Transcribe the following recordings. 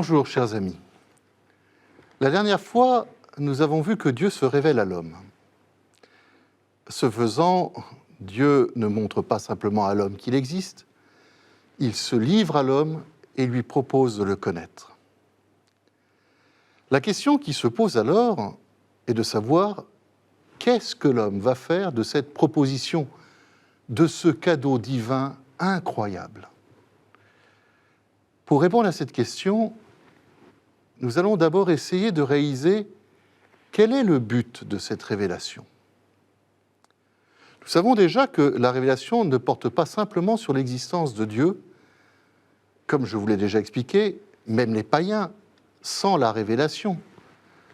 Bonjour, chers amis. La dernière fois, nous avons vu que Dieu se révèle à l'homme. Ce faisant, Dieu ne montre pas simplement à l'homme qu'il existe, il se livre à l'homme et lui propose de le connaître. La question qui se pose alors est de savoir qu'est-ce que l'homme va faire de cette proposition, de ce cadeau divin incroyable. Pour répondre à cette question, nous allons d'abord essayer de réaliser quel est le but de cette révélation. Nous savons déjà que la révélation ne porte pas simplement sur l'existence de Dieu. Comme je vous l'ai déjà expliqué, même les païens, sans la révélation,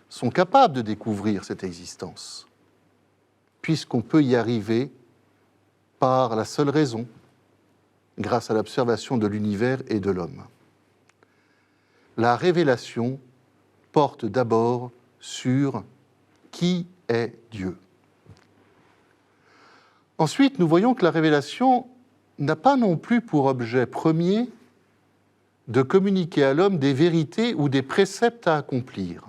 sont capables de découvrir cette existence, puisqu'on peut y arriver par la seule raison, grâce à l'observation de l'univers et de l'homme. La révélation porte d'abord sur qui est Dieu. Ensuite, nous voyons que la révélation n'a pas non plus pour objet premier de communiquer à l'homme des vérités ou des préceptes à accomplir.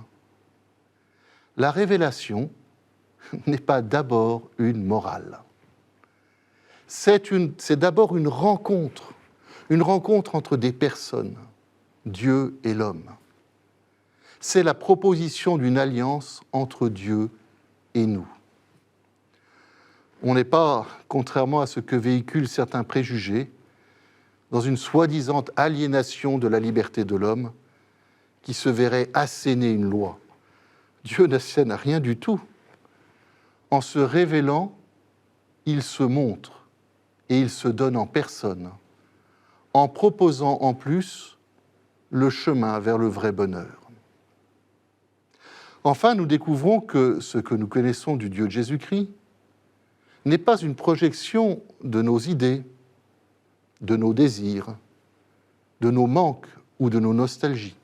La révélation n'est pas d'abord une morale. C'est d'abord une rencontre entre des personnes, Dieu et l'homme. C'est la proposition d'une alliance entre Dieu et nous. On n'est pas, contrairement à ce que véhiculent certains préjugés, dans une soi-disant aliénation de la liberté de l'homme qui se verrait asséner une loi. Dieu n'assène rien du tout. En se révélant, il se montre et il se donne en personne, en proposant en plus le chemin vers le vrai bonheur. Enfin, nous découvrons que ce que nous connaissons du Dieu de Jésus-Christ n'est pas une projection de nos idées, de nos désirs, de nos manques ou de nos nostalgies.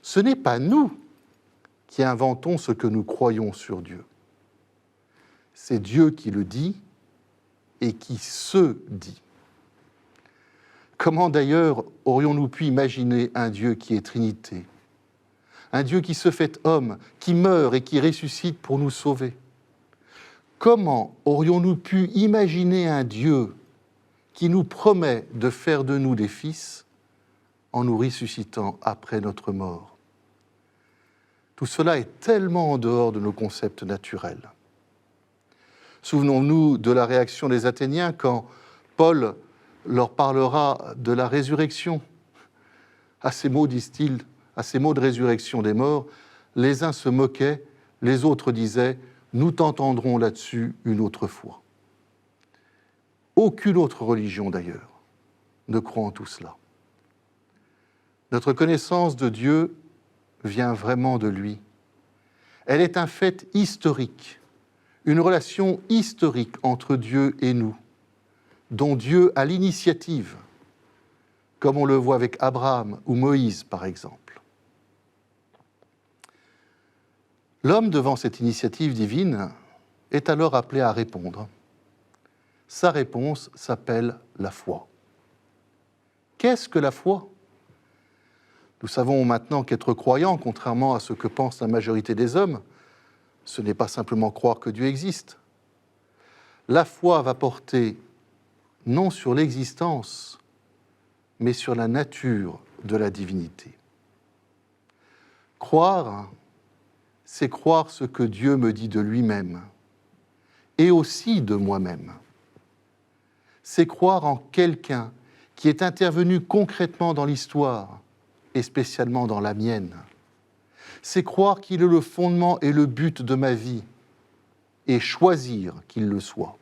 Ce n'est pas nous qui inventons ce que nous croyons sur Dieu. C'est Dieu qui le dit et qui se dit. Comment d'ailleurs aurions-nous pu imaginer un Dieu qui est Trinité, un Dieu qui se fait homme, qui meurt et qui ressuscite pour nous sauver? Comment aurions-nous pu imaginer un Dieu qui nous promet de faire de nous des fils en nous ressuscitant après notre mort? Tout cela est tellement en dehors de nos concepts naturels. Souvenons-nous de la réaction des Athéniens quand Paul leur parlera de la résurrection. À ces mots, disent-ils, à ces mots de résurrection des morts, les uns se moquaient, les autres disaient « Nous t'entendrons là-dessus une autre fois ». Aucune autre religion, d'ailleurs, ne croit en tout cela. Notre connaissance de Dieu vient vraiment de lui. Elle est un fait historique, une relation historique entre Dieu et nous, dont Dieu a l'initiative, comme on le voit avec Abraham ou Moïse, par exemple. L'homme, devant cette initiative divine, est alors appelé à répondre. Sa réponse s'appelle la foi. Qu'est-ce que la foi ? Nous savons maintenant qu'être croyant, contrairement à ce que pense la majorité des hommes, ce n'est pas simplement croire que Dieu existe. La foi va porter non sur l'existence, mais sur la nature de la divinité. Croire, c'est croire ce que Dieu me dit de lui-même, et aussi de moi-même. C'est croire en quelqu'un qui est intervenu concrètement dans l'histoire, et spécialement dans la mienne. C'est croire qu'il est le fondement et le but de ma vie, et choisir qu'il le soit.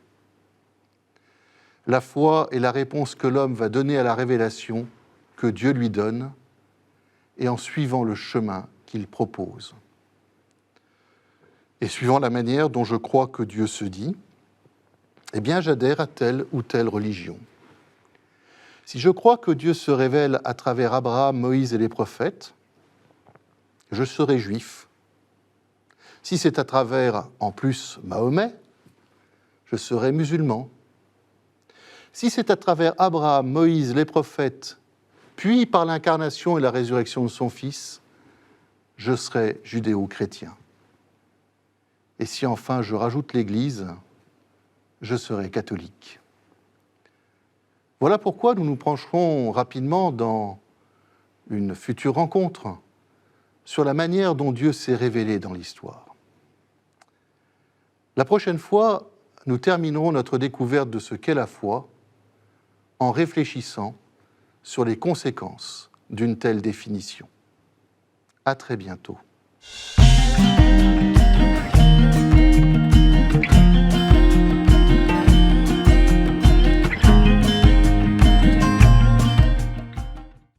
La foi est la réponse que l'homme va donner à la révélation que Dieu lui donne, et en suivant le chemin qu'il propose. Et suivant la manière dont je crois que Dieu se dit, eh bien j'adhère à telle ou telle religion. Si je crois que Dieu se révèle à travers Abraham, Moïse et les prophètes, je serai juif. Si c'est à travers, en plus, Mahomet, je serai musulman. Si c'est à travers Abraham, Moïse, les prophètes puis par l'incarnation et la résurrection de son Fils, je serai judéo-chrétien. Et si enfin je rajoute l'Église, je serai catholique. Voilà pourquoi nous nous pencherons rapidement dans une future rencontre sur la manière dont Dieu s'est révélé dans l'histoire. La prochaine fois, nous terminerons notre découverte de ce qu'est la foi en réfléchissant sur les conséquences d'une telle définition. À très bientôt.